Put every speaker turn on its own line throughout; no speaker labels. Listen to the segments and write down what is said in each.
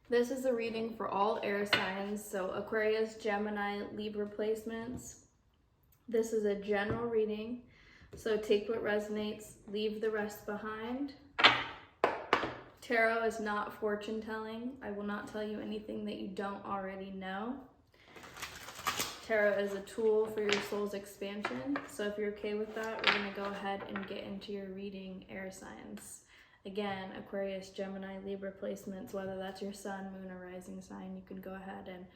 This is a reading for all air signs, so Aquarius, Gemini, Libra placements. This is a general reading, so take what resonates, leave the rest behind. Tarot is not fortune telling. I will not tell you anything that you don't already know. Tarot is a tool for your soul's expansion, so if you're okay with that, we're going to go ahead and get into your reading, air signs. Again, Aquarius, Gemini, Libra placements, whether that's your sun, moon, or rising sign, you can go ahead and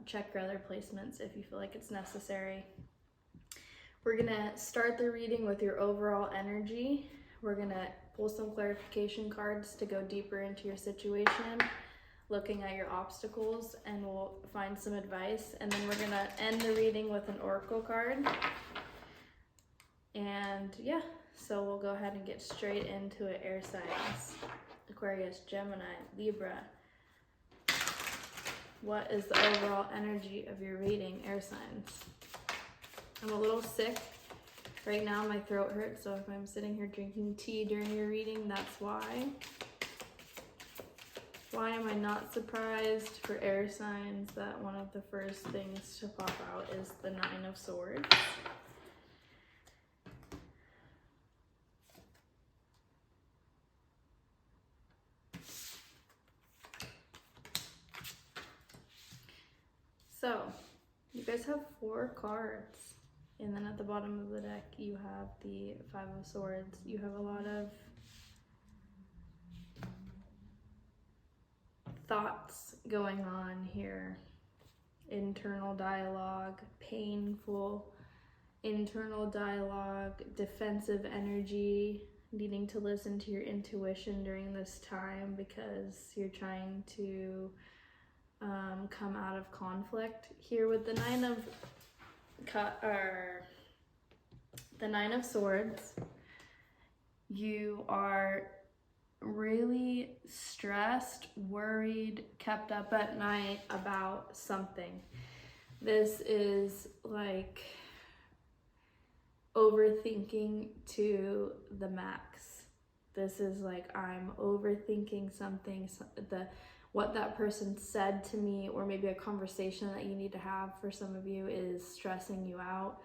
check your other placements if you feel like it's necessary. We're going to start the reading with your overall energy. We're going to pull some clarification cards to go deeper into your situation, looking at your obstacles, and we'll find some advice. And then we're going to end the reading with an oracle card. And yeah, so we'll go ahead and get straight into it. Air signs, Aquarius, Gemini, Libra. What is the overall energy of your reading, air signs? I'm a little sick right now. My throat hurts, so if I'm sitting here drinking tea during your reading, that's why. Why am I not surprised for air signs that one of the first things to pop out is the Nine of Swords? So, you guys have 4 cards, and then at the bottom of the deck you have the Five of Swords. You have a lot of thoughts going on here. Internal dialogue, painful internal dialogue, defensive energy, needing to listen to your intuition during this time because you're trying to come out of conflict. Here with the Nine of Swords, you are really stressed, worried, kept up at night about something. This is like overthinking to the max. This is like, I'm overthinking something, what that person said to me, or maybe a conversation that you need to have for some of you is stressing you out.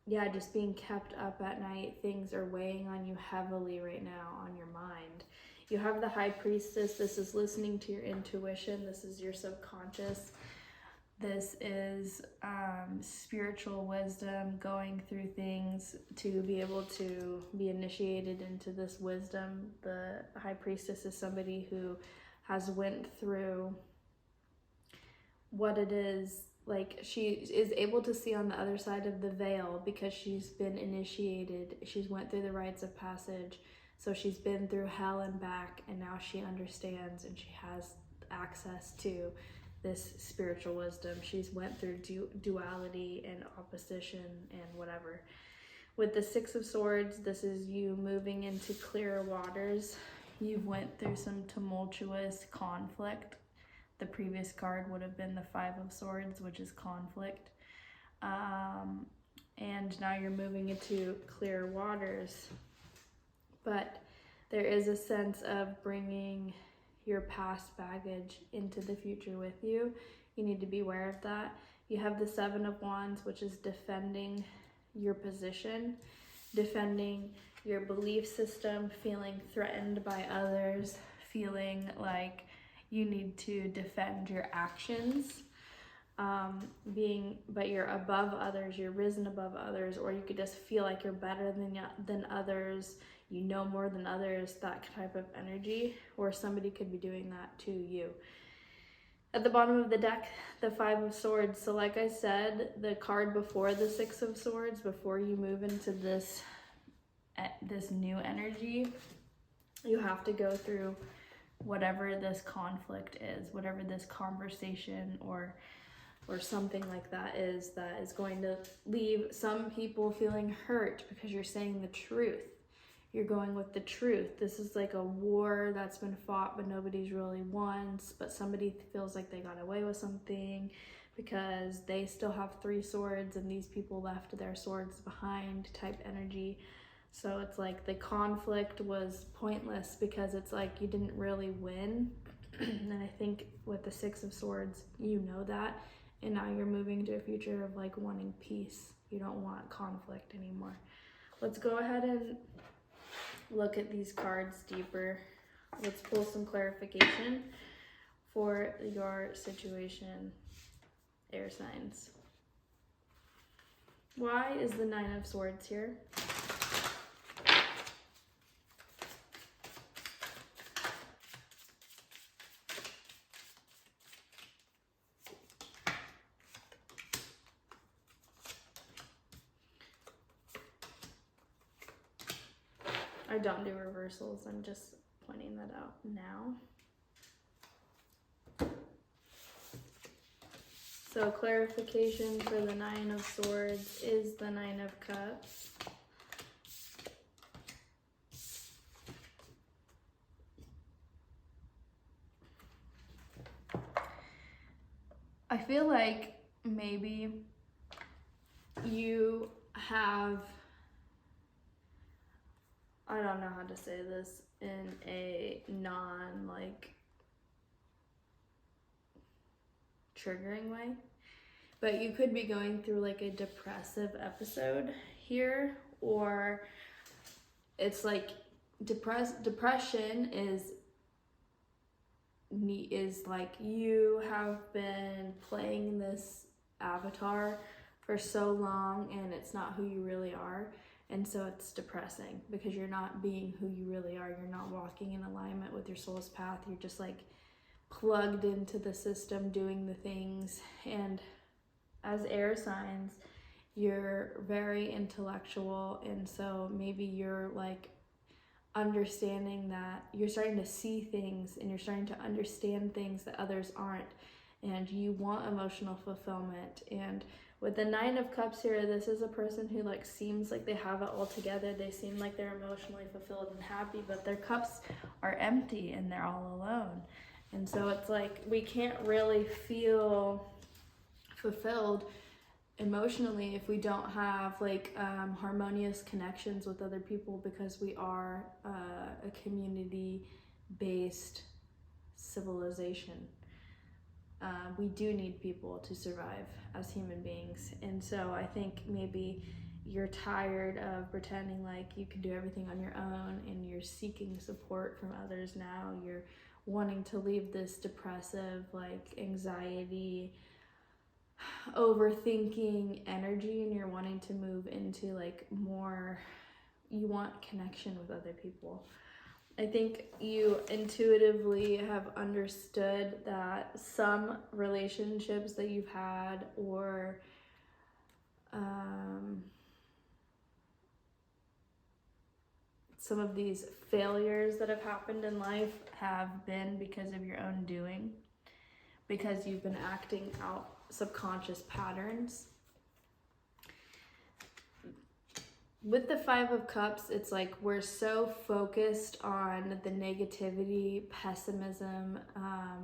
Yeah, just being kept up at night. Things are weighing on you heavily right now, on your mind. You have the High Priestess. This is listening to your intuition. This is your subconscious. This is spiritual wisdom, going through things to be able to be initiated into this wisdom. The High Priestess is somebody who has went through what it is. Like, she is able to see on the other side of the veil because she's been initiated. She's went through the rites of passage. So she's been through hell and back, and now she understands and she has access to this spiritual wisdom. She's went through duality and opposition and whatever. With the Six of Swords, this is you moving into clearer waters. You've went through some tumultuous conflict. The previous card would have been the Five of Swords, which is conflict. And now you're moving into clear waters. But there is a sense of bringing your past baggage into the future with you. You need to be aware of that. You have the Seven of Wands, which is defending your position, defending your belief system, feeling threatened by others, feeling like you need to defend your actions, but you're above others, you're risen above others, or you could just feel like you're better than others, you know more than others, that type of energy, or somebody could be doing that to you. At the bottom of the deck, the Five of Swords. So like I said, the card before the Six of Swords, before you move into this new energy, you have to go through whatever this conflict is, whatever this conversation or something like that is going to leave some people feeling hurt because you're saying the truth. You're going with the truth. This is like a war that's been fought, but nobody's really won, but somebody feels like they got away with something because they still have 3 swords and these people left their swords behind type energy. So it's like the conflict was pointless because it's like you didn't really win. And I think with the Six of Swords, you know that, and now you're moving to a future of like wanting peace. You don't want conflict anymore. Let's go ahead and look at these cards deeper. Let's pull some clarification for your situation, air signs. Why is the Nine of Swords here? I don't do reversals, I'm just pointing that out now. So clarification for the Nine of Swords is the Nine of Cups. I feel like maybe you have, I don't know how to say this in a non like triggering way, but you could be going through like a depressive episode here, or it's like depression is like you have been playing this avatar for so long and it's not who you really are, and so it's depressing because you're not being who you really are. You're not walking in alignment with your soul's path. You're just like plugged into the system doing the things. And as air signs, you're very intellectual, and so maybe you're like understanding that you're starting to see things and you're starting to understand things that others aren't, and you want emotional fulfillment. And with the Nine of Cups here, this is a person who like seems like they have it all together. They seem like they're emotionally fulfilled and happy, but their cups are empty and they're all alone. And so it's like we can't really feel fulfilled emotionally if we don't have like harmonious connections with other people, because we are a community-based civilization. We do need people to survive as human beings, and so I think maybe you're tired of pretending like you can do everything on your own, and you're seeking support from others now. You're wanting to leave this depressive, like anxiety, overthinking energy, and you're wanting to move into like more, you want connection with other people. I think you intuitively have understood that some relationships that you've had, or some of these failures that have happened in life have been because of your own doing, because you've been acting out subconscious patterns. With the Five of Cups, it's like we're so focused on the negativity, pessimism,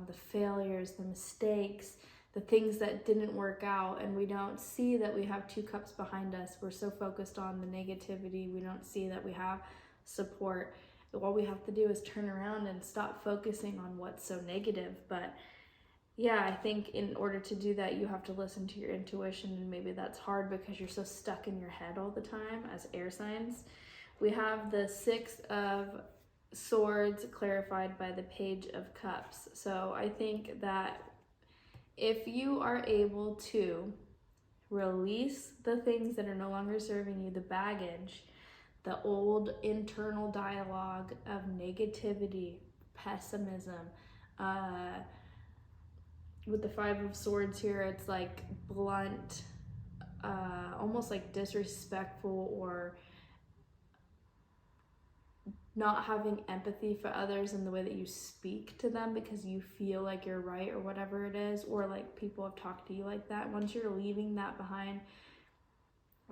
the failures, the mistakes, the things that didn't work out, and we don't see that we have two cups behind us. We're so focused on the negativity, we don't see that we have support. All we have to do is turn around and stop focusing on what's so negative. But yeah, I think in order to do that, you have to listen to your intuition, and maybe that's hard because you're so stuck in your head all the time as air signs. We have the Six of Swords clarified by the Page of Cups. So I think that if you are able to release the things that are no longer serving you, the baggage, the old internal dialogue of negativity, pessimism, with the Five of Swords here, it's like blunt, almost like disrespectful, or not having empathy for others in the way that you speak to them because you feel like you're right or whatever it is, or like people have talked to you like that. Once you're leaving that behind,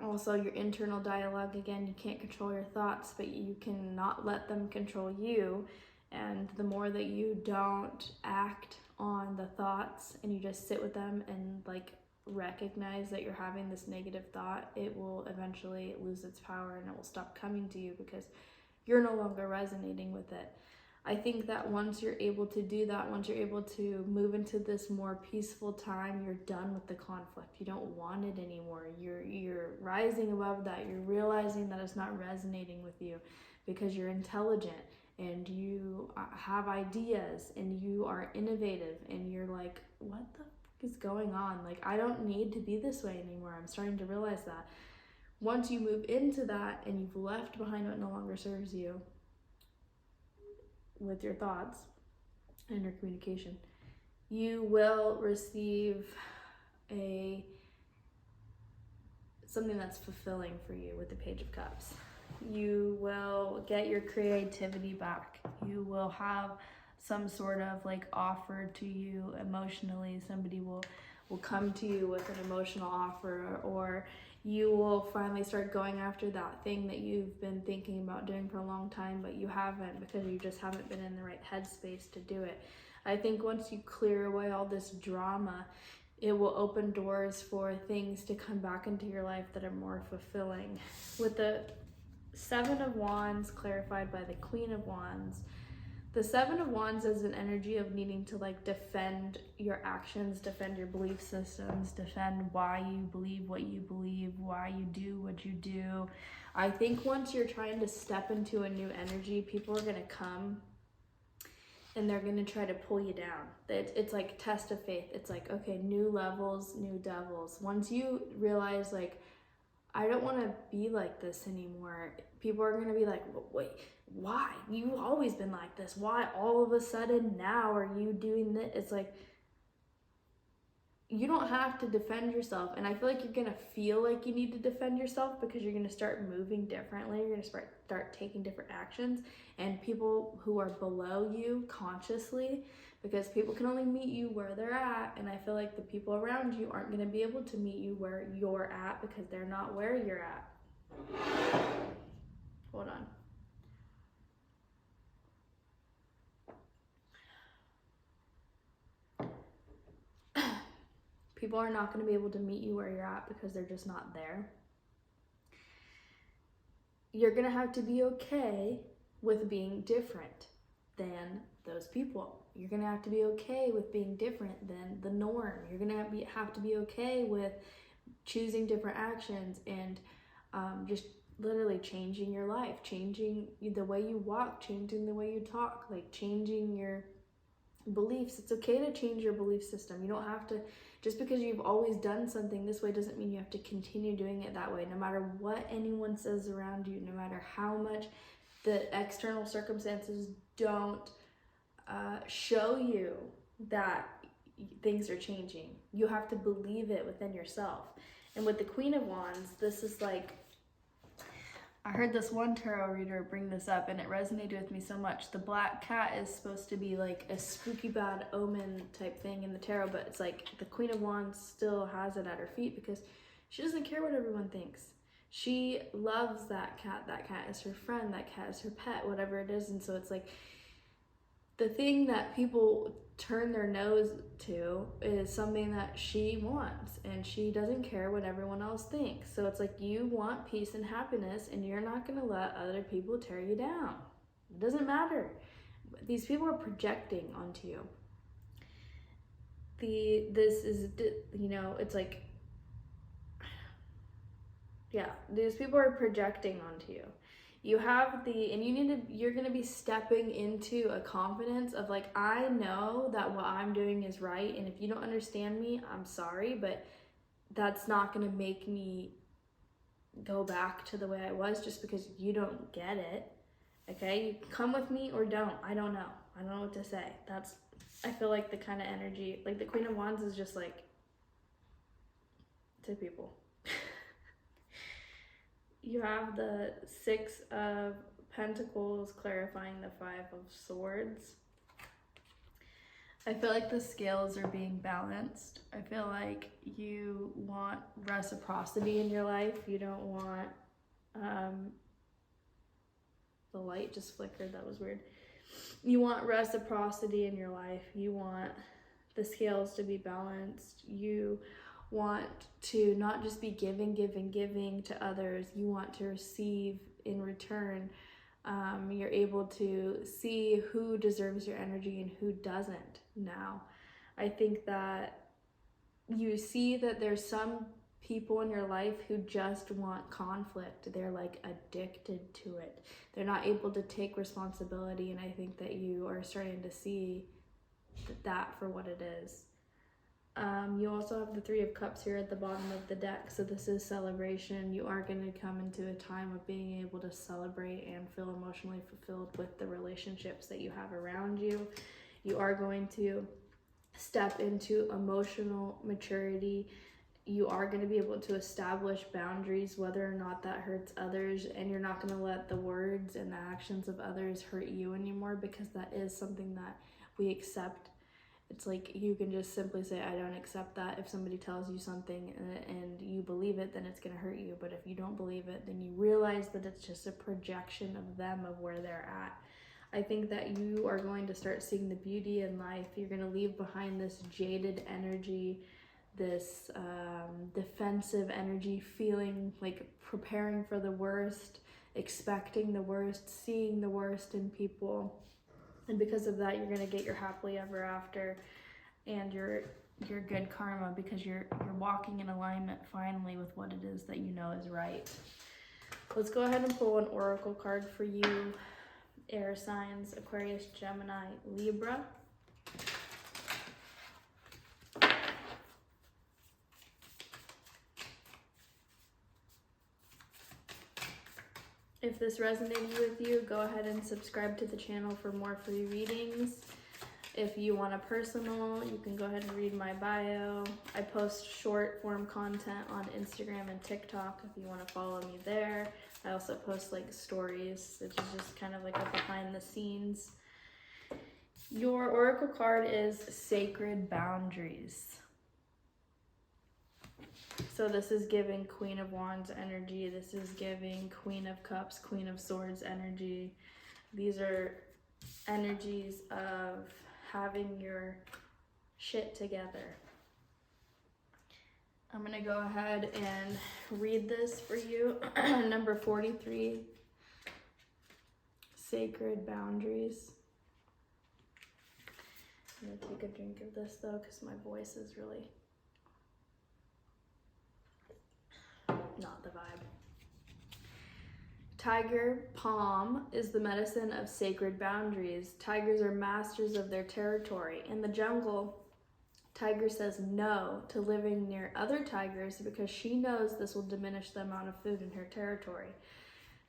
also your internal dialogue, again, you can't control your thoughts, but you can not let them control you. And the more that you don't act on the thoughts and you just sit with them and like recognize that you're having this negative thought, it will eventually lose its power and it will stop coming to you because you're no longer resonating with it. I think that once you're able to do that, once you're able to move into this more peaceful time, you're done with the conflict. You don't want it anymore. You're rising above that. You're realizing that it's not resonating with you because you're intelligent and you have ideas and you are innovative and you're like, what the fuck is going on? Like, I don't need to be this way anymore. I'm starting to realize that. Once you move into that and you've left behind what no longer serves you, with your thoughts and your communication, you will receive something that's fulfilling for you with the Page of Cups. You will get your creativity back. You will have some sort of like offer to you emotionally. Somebody will come to you with an emotional offer, or you will finally start going after that thing that you've been thinking about doing for a long time, but you haven't because you just haven't been in the right headspace to do it. I think once you clear away all this drama, it will open doors for things to come back into your life that are more fulfilling. With the Seven of Wands clarified by the Queen of Wands, the Seven of Wands is an energy of needing to like defend your actions, defend your belief systems, defend why you believe what you believe, why you do what you do. I think once you're trying to step into a new energy, people are going to come and they're going to try to pull you down. It's like test of faith. It's like, okay, new levels, new devils. Once you realize like, I don't want to be like this anymore, people are going to be like, wait, why? You've always been like this. Why all of a sudden now are you doing this? It's like, you don't have to defend yourself. And I feel like you're going to feel like you need to defend yourself because you're going to start moving differently. You're going to start taking different actions. And people who are below you consciously, because people can only meet you where they're at. And I feel like the people around you aren't going to be able to meet you where you're at because they're not where you're at. Hold on. People are not going to be able to meet you where you're at because they're just not there. You're going to have to be okay with being different than those people. You're going to have to be okay with being different than the norm. You're going to have to be okay with choosing different actions and just literally changing your life, changing the way you walk, changing the way you talk, like changing your beliefs. It's okay to change your belief system. You don't have to, just because you've always done something this way doesn't mean you have to continue doing it that way, no matter what anyone says around you, no matter how much the external circumstances don't show you that things are changing. You have to believe it within yourself. And with the Queen of Wands, this is like, I heard this one tarot reader bring this up and it resonated with me so much. The black cat is supposed to be like a spooky bad omen type thing in the tarot, but it's like the Queen of Wands still has it at her feet because she doesn't care what everyone thinks. She loves that cat. That cat is her friend. That cat is her pet, whatever it is. And so it's like the thing that people turn their nose to is something that she wants, and she doesn't care what everyone else thinks. So it's like you want peace and happiness, and you're not going to let other people tear you down. It doesn't matter. These people are projecting onto you. This is, you know, it's like, yeah, these people are projecting onto you. You have you're going to be stepping into a confidence of like, I know that what I'm doing is right. And if you don't understand me, I'm sorry, but that's not going to make me go back to the way I was just because you don't get it. Okay. You come with me or don't. I don't know. I don't know what to say. I feel like the kind of energy, like the Queen of Wands is just like to people. You have the Six of Pentacles clarifying the Five of Swords. I feel like the scales are being balanced. I feel like you want reciprocity in your life. You don't want, the light just flickered, that was weird. You want reciprocity in your life. You want the scales to be balanced. You want to not just be giving to others. You want to receive in return You're able to see who deserves your energy and who doesn't now. I think that you see that there's some people in your life who just want conflict. They're like addicted to it. They're not able to take responsibility, and I think that you are starting to see that for what it is. You also have the Three of Cups here at the bottom of the deck, so this is celebration. You are going to come into a time of being able to celebrate and feel emotionally fulfilled with the relationships that you have around you. You are going to step into emotional maturity. You are going to be able to establish boundaries, whether or not that hurts others, and you're not going to let the words and the actions of others hurt you anymore, because that is something that we accept. It's like you can just simply say, I don't accept that. If somebody tells you something and you believe it, then it's going to hurt you. But if you don't believe it, then you realize that it's just a projection of them, of where they're at. I think that you are going to start seeing the beauty in life. You're going to leave behind this jaded energy, this defensive energy, feeling like preparing for the worst, expecting the worst, seeing the worst in people. And because of that, you're going to get your happily ever after and your good karma, because you're walking in alignment finally with what it is that you know is right. Let's go ahead and pull an oracle card for you, air signs, Aquarius, Gemini, Libra. If this resonated with you, go ahead and subscribe to the channel for more free readings. If you want a personal, you can go ahead and read my bio. I post short form content on Instagram and TikTok if you want to follow me there. I also post like stories, which is just kind of like a behind the scenes. Your oracle card is Sacred Boundaries. So this is giving Queen of Wands energy. This is giving Queen of Cups, Queen of Swords energy. These are energies of having your shit together. I'm going to go ahead and read this for you. Number 43, Sacred Boundaries. I'm going to take a drink of this though, because my voice is really not the vibe. Tiger palm is the medicine of sacred boundaries. Tigers are masters of their territory. In the jungle, Tiger says no to living near other tigers because she knows this will diminish the amount of food in her territory.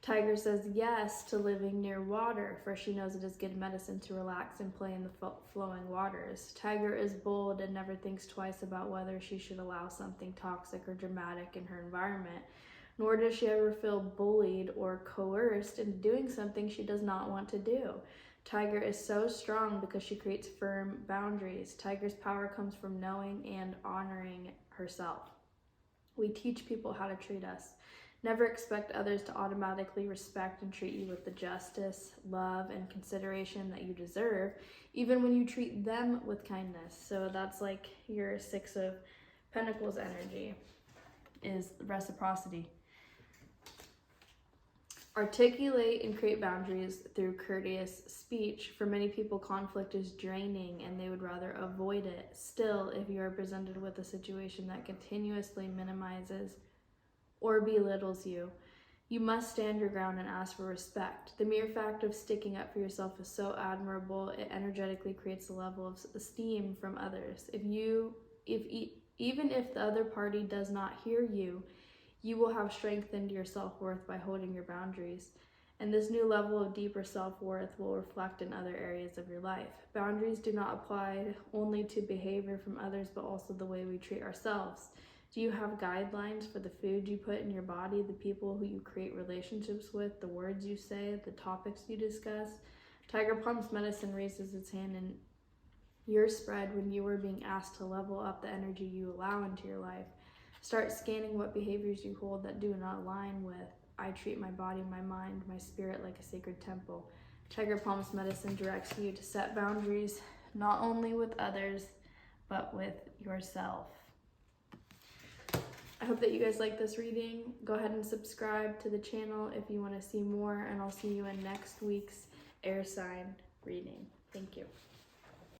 Tiger says yes to living near water, for she knows it is good medicine to relax and play in the flowing waters. Tiger is bold and never thinks twice about whether she should allow something toxic or dramatic in her environment, nor does she ever feel bullied or coerced into doing something she does not want to do. Tiger is so strong because she creates firm boundaries. Tiger's power comes from knowing and honoring herself. We teach people how to treat us. Never expect others to automatically respect and treat you with the justice, love, and consideration that you deserve, even when you treat them with kindness. So that's like your Six of Pentacles energy, is reciprocity. Articulate and create boundaries through courteous speech. For many people, conflict is draining and they would rather avoid it. Still, if you are presented with a situation that continuously minimizes or belittles you, you must stand your ground and ask for respect. The mere fact of sticking up for yourself is so admirable. It energetically creates a level of esteem from others. Even if the other party does not hear you, you will have strengthened your self-worth by holding your boundaries. And this new level of deeper self-worth will reflect in other areas of your life. Boundaries do not apply only to behavior from others, but also the way we treat ourselves. Do you have guidelines for the food you put in your body, the people who you create relationships with, the words you say, the topics you discuss? Tiger Palm's medicine raises its hand in your spread when you are being asked to level up the energy you allow into your life. Start scanning what behaviors you hold that do not align with I treat my body, my mind, my spirit like a sacred temple. Tiger Palm's medicine directs you to set boundaries not only with others, but with yourself. I hope that you guys like this reading. Go ahead and subscribe to the channel if you want to see more, and I'll see you in next week's air sign reading. Thank you.